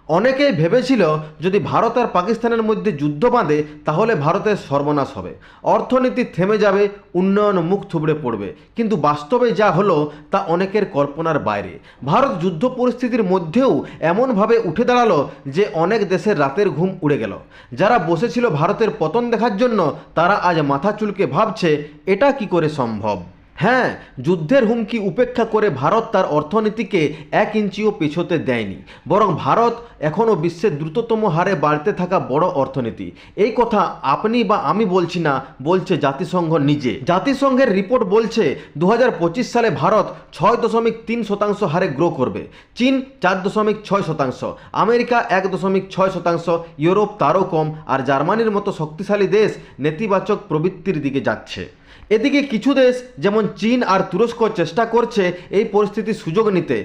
অনেকেই ভেবেছিল যদি ভারত আর পাকিস্তানের মধ্যে যুদ্ধ বাঁধে তাহলে ভারতের সর্বনাশ হবে, অর্থনীতি থেমে যাবে, উন্নয়ন মুখ থুবড়ে পড়বে। কিন্তু বাস্তবে যা হলো তা অনেকের কল্পনার বাইরে। ভারত যুদ্ধ পরিস্থিতির মধ্যেও এমনভাবে উঠে দাঁড়ালো যে অনেক দেশের রাতের ঘুম উড়ে গেল। যারা বসেছিল ভারতের পতন দেখার জন্য তারা আজ মাথা চুলকে ভাবছে এটা কি করে সম্ভব। হ্যাঁ, যুদ্ধের হুমকি উপেক্ষা করে ভারত তার অর্থনীতিকে 1 ইঞ্চিও পেছোতে দেয়নি, বরং ভারত এখনও বিশ্বের দ্রুততম হারে বাড়তে থাকা বড় অর্থনীতি। এই কথা আপনি বা আমি বলছি না, বলছে জাতিসংঘ নিজে। জাতিসংঘের রিপোর্ট বলছে 2025 সালে ভারত 6.3% হারে গ্রো করবে, চীন 4.6%, আমেরিকা 1.6%, ইউরোপ তারও কম, আর জার্মানির মতো শক্তিশালী দেশ নেতিবাচক প্রবৃত্তির দিকে যাচ্ছে। এদিকে কিছু দেশ যেমন চীন আর তুরস্ক চেষ্টা করছে এই পরিস্থিতির সুযোগ নিতে।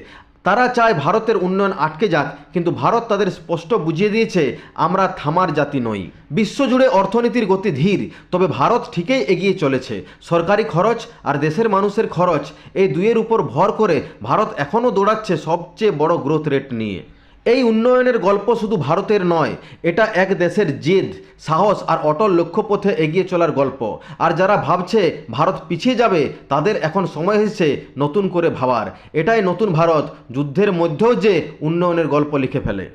তারা চায় ভারতের উন্নয়ন আটকে যাক, কিন্তু ভারত তাদের স্পষ্ট বুঝিয়ে দিয়েছে আমরা থামার জাতি নই। বিশ্বজুড়ে অর্থনীতির গতি ধীর, তবে ভারত ঠিকই এগিয়ে চলেছে। সরকারি খরচ আর দেশের মানুষের খরচ, এই দুইয়ের উপর ভর করে ভারত এখনও দৌড়াচ্ছে সবচেয়ে বড় গ্রোথ রেট নিয়ে। এই উন্নয়নের গল্প শুধু ভারতের নয়, এটা এক দেশের জেদ, সাহস আর অটল লক্ষ্যপথে এগিয়ে চলার গল্প। আর যারা ভাবছে ভারত পিছিয়ে যাবে তাদের এখন সময় এসেছে নতুন করে ভাবার। এটাই নতুন ভারত, যুদ্ধের মধ্যেও যে উন্নয়নের গল্প লিখে ফেলে।